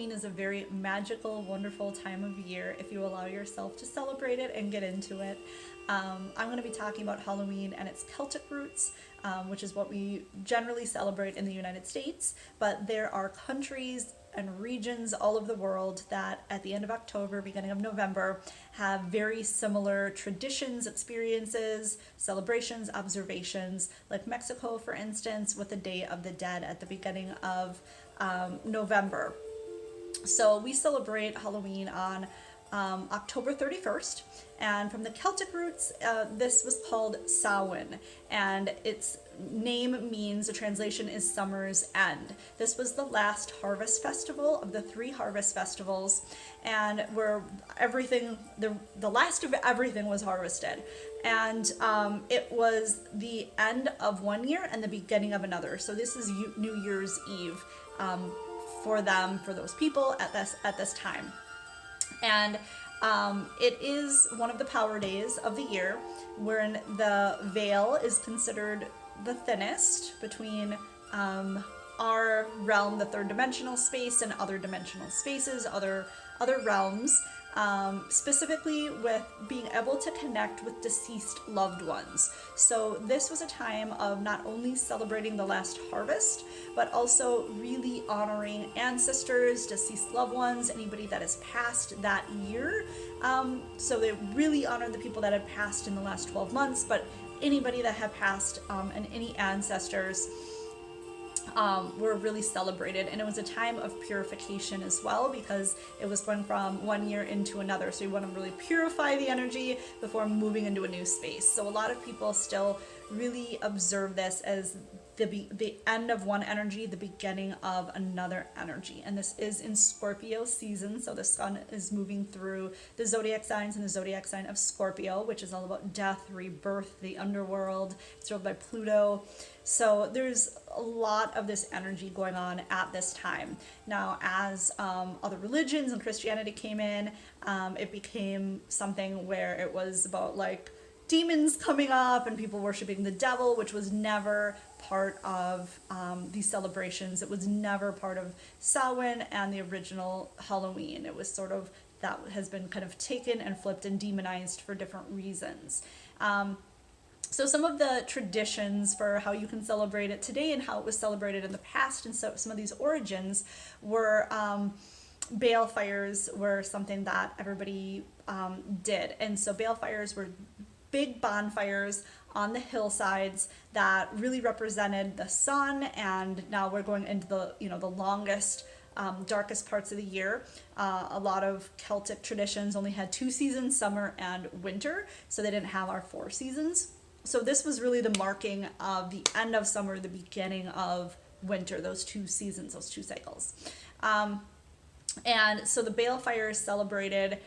Halloween is a very magical, wonderful time of year if you allow yourself to celebrate it and get into it. I'm going to be talking about Halloween and its Celtic roots, which is what we generally celebrate in the United States, but there are countries and regions all over the world that at the end of October, beginning of November, have very similar traditions, experiences, celebrations, observations, like Mexico, for instance, with the Day of the Dead at the beginning of November. So we celebrate Halloween on October 31st, and from the Celtic roots, this was called Samhain, and its name means, the translation is summer's end. This was the last harvest festival of the three harvest festivals, and where everything, the last of everything was harvested. And it was the end of one year and the beginning of another. So this is New Year's Eve for them, for those people at this time. And it is one of the power days of the year, wherein the veil is considered the thinnest between our realm, the third dimensional space, and other dimensional spaces, other realms, specifically with being able to connect with deceased loved ones. So this was a time of not only celebrating the last harvest, but also really honoring ancestors, deceased loved ones, anybody that has passed that year. So they really honored the people that had passed in the last 12 months, but anybody that had passed, and any ancestors were really celebrated. And it was a time of purification as well, because it was going from one year into another. So you want to really purify the energy before moving into a new space. So a lot of people still really observe this as the end of one energy, the beginning of another energy. And this is in Scorpio season. So the sun is moving through the zodiac signs, and the zodiac sign of Scorpio, which is all about death, rebirth, the underworld. It's ruled by Pluto. So there's a lot of this energy going on at this time. Now, as other religions and Christianity came in, it became something where it was about like demons coming up and people worshiping the devil, which was never part of these celebrations. It was never part of Samhain and the original Halloween. It was sort of, that has been kind of taken and flipped and demonized for different reasons. So some of the traditions for how you can celebrate it today and how it was celebrated in the past, and so some of these origins were bale fires were something that everybody did. And so bale fires were big bonfires on the hillsides that really represented the sun. And now we're going into the, the longest, darkest parts of the year. A lot of Celtic traditions only had 2 seasons, summer and winter, so they didn't have our 4 seasons. So this was really the marking of the end of summer, the beginning of winter, those 2 seasons, those 2 cycles. And so the bale fire celebrated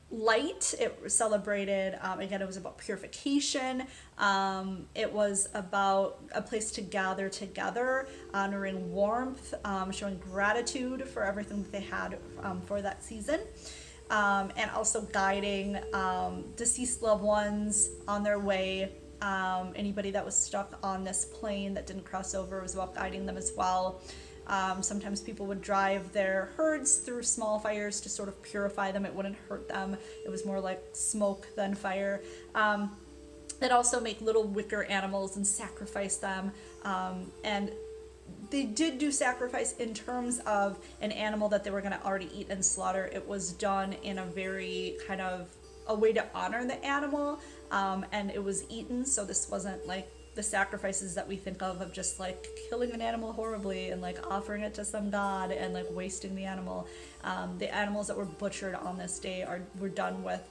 light. It celebrated, again, it was about purification. It was about a place to gather together, honoring warmth, showing gratitude for everything that they had for that season. And also guiding deceased loved ones on their way. Anybody that was stuck on this plane that didn't cross over, was about guiding them as well. Sometimes people would drive their herds through small fires to sort of purify them. It wouldn't hurt them. It was more like smoke than fire. They'd also make little wicker animals and sacrifice them. And they did do sacrifice in terms of an animal that they were going to already eat and slaughter. It was done in a very kind of a way to honor the animal, and it was eaten. So this wasn't like the sacrifices that we think of just like killing an animal horribly and like offering it to some god and like wasting the animal. The animals that were butchered on this day were done with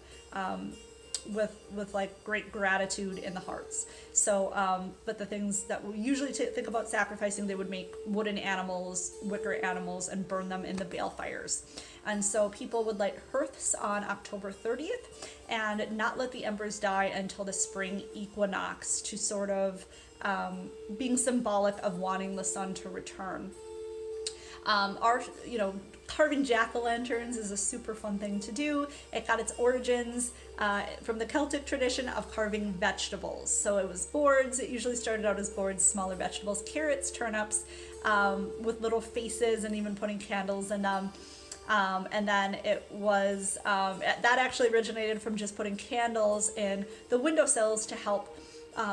like great gratitude in the hearts. So, but the things that we usually think about sacrificing, they would make wooden animals, wicker animals, and burn them in the bale fires. And so people would light hearths on October 30th and not let the embers die until the spring equinox, to sort of being symbolic of wanting the sun to return. Carving jack-o'-lanterns is a super fun thing to do. It got its origins from the Celtic tradition of carving vegetables. So it was boards. It usually started out as boards, smaller vegetables, carrots, turnips, with little faces, and even putting candles and And then it was, that actually originated from just putting candles in the windowsills to help,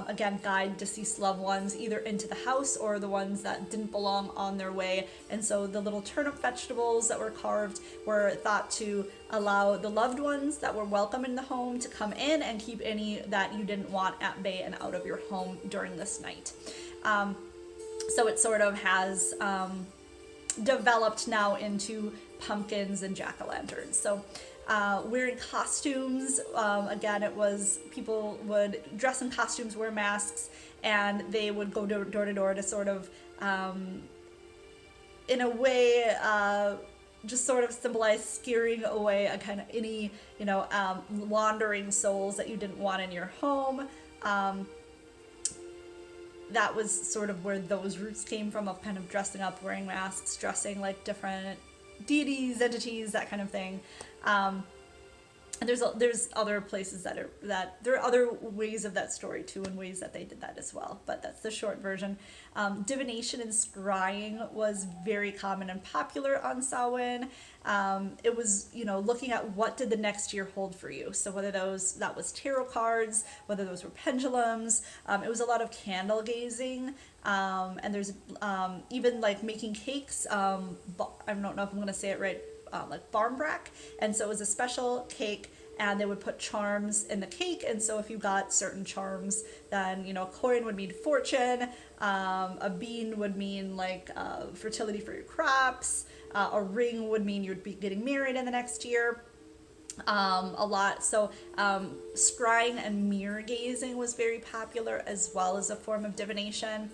again, guide deceased loved ones either into the house or the ones that didn't belong on their way. And so the little turnip vegetables that were carved were thought to allow the loved ones that were welcome in the home to come in and keep any that you didn't want at bay and out of your home during this night. So it sort of has developed now into pumpkins and jack-o'-lanterns. So wearing costumes, again, it was people would dress in costumes, wear masks, and they would go door to door to sort of, in a way, just sort of symbolize scaring away a kind of any, wandering souls that you didn't want in your home. That was sort of where those roots came from, of kind of dressing up, wearing masks, dressing like different deities, entities, that kind of thing. And there's other places that there are other ways of that story too, and ways that they did that as well. But that's the short version. Divination and scrying was very common and popular on Samhain. It was, looking at what did the next year hold for you. So whether that was tarot cards, whether those were pendulums, it was a lot of candle gazing. And there's even like making cakes. I don't know if I'm going to say it right. Like barmbrack, and so it was a special cake, and they would put charms in the cake, and so if you got certain charms, then a coin would mean fortune, a bean would mean like fertility for your crops, a ring would mean you'd be getting married in the next year. A lot. So scrying and mirror gazing was very popular as well as a form of divination.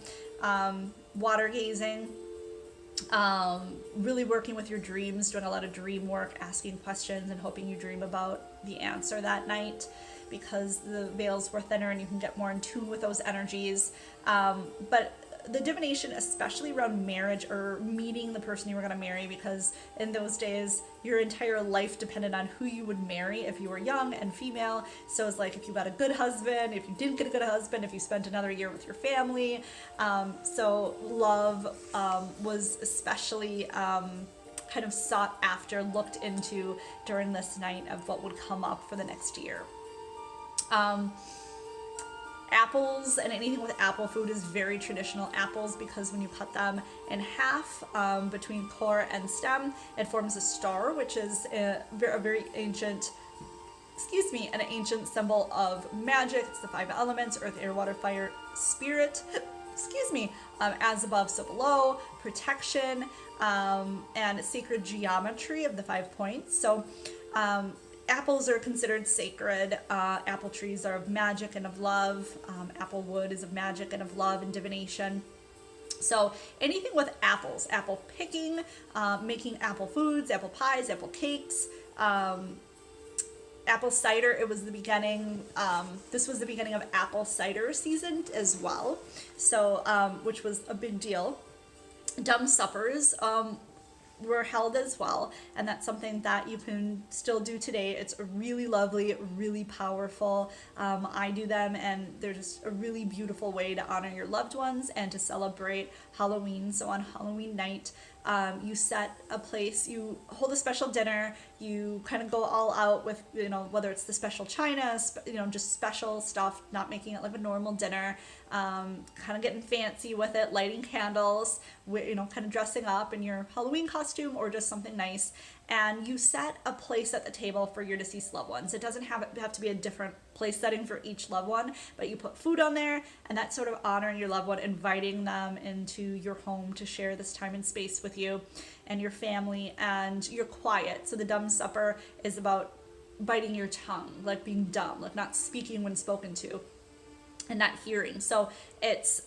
Water gazing, really working with your dreams, doing a lot of dream work, asking questions and hoping you dream about the answer that night, because the veils were thinner and you can get more in tune with those energies. But the divination, especially around marriage or meeting the person you were going to marry, because in those days your entire life depended on who you would marry if you were young and female. So it's like if you got a good husband, if you didn't get a good husband, if you spent another year with your family. So love was especially kind of sought after, looked into during this night of what would come up for the next year. Apples and anything with apple food is very traditional. Apples, because when you cut them in half between core and stem, it forms a star, which is a very ancient, an ancient symbol of magic. It's the 5 elements: earth, air, water, fire, spirit. As above, so below, protection, and sacred geometry of the 5 points. So apples are considered sacred. Apple trees are of magic and of love. Apple wood is of magic and of love and divination. So anything with apples, apple picking, making apple foods, apple pies, apple cakes, apple cider. It was the beginning. This was the beginning of apple cider season as well. So, which was a big deal. Dumb suppers were held as well, and that's something that you can still do today. It's really lovely, really powerful. I do them, and they're just a really beautiful way to honor your loved ones and to celebrate Halloween. So on Halloween night, you set a place, you hold a special dinner, you kind of go all out with, whether it's the special china, just special stuff, not making it like a normal dinner, kind of getting fancy with it, lighting candles, kind of dressing up in your Halloween costume or just something nice. And you set a place at the table for your deceased loved ones. It doesn't have to be a different place setting for each loved one, but you put food on there, and that's sort of honoring your loved one, inviting them into your home to share this time and space with you and your family, and you're quiet. So the dumb supper is about biting your tongue, like being dumb, like not speaking when spoken to, and not hearing. So it's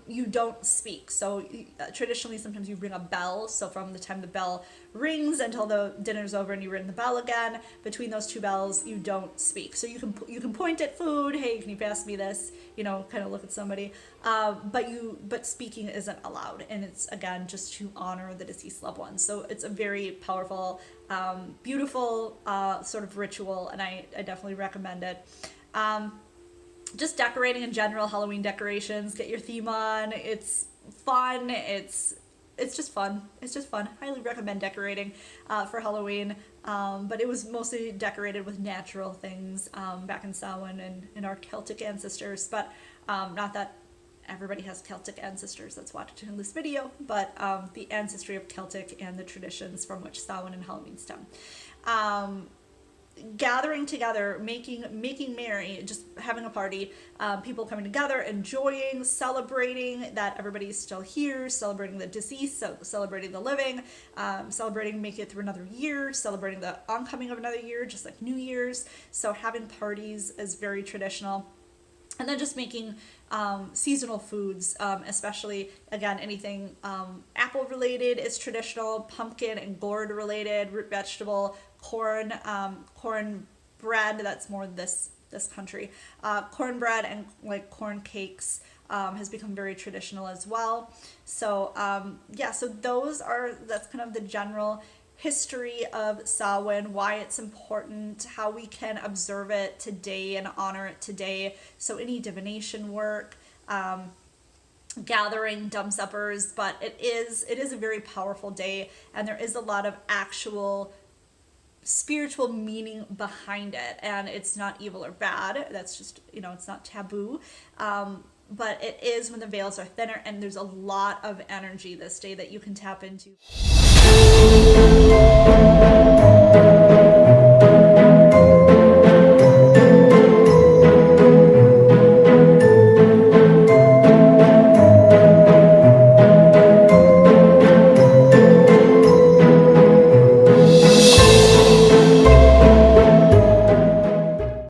you don't speak. So traditionally sometimes you ring a bell, so from the time the bell rings until the dinner's over and you ring the bell again, between those 2 bells you don't speak. So you can point at food, hey, can you pass me this, kind of look at somebody, but speaking isn't allowed, and it's again just to honor the deceased loved ones. So it's a very powerful, beautiful sort of ritual, and I definitely recommend it. Just decorating in general, Halloween decorations, get your theme on. It's fun, it's it's just fun. It's just fun. Highly recommend decorating for Halloween. But it was mostly decorated with natural things back in Samhain and our Celtic ancestors. But not that everybody has Celtic ancestors that's watching this video, but the ancestry of Celtic and the traditions from which Samhain and Halloween stem. Gathering together, making merry, just having a party, people coming together, enjoying, celebrating that everybody's still here, celebrating the deceased, celebrating the living, celebrating making it through another year, celebrating the oncoming of another year, just like New Year's. So having parties is very traditional. And then just making seasonal foods, especially, again, anything apple related is traditional, pumpkin and gourd related, root vegetable, corn bread, that's more this country, cornbread and like corn cakes has become very traditional as well. So yeah, so that's kind of the general history of Samhain, why it's important, how we can observe it today and honor it today. So any divination work, gathering, dumb suppers, but it is a very powerful day, and there is a lot of actual spiritual meaning behind it, and it's not evil or bad. That's just, it's not taboo. But it is when the veils are thinner, and there's a lot of energy this day that you can tap into.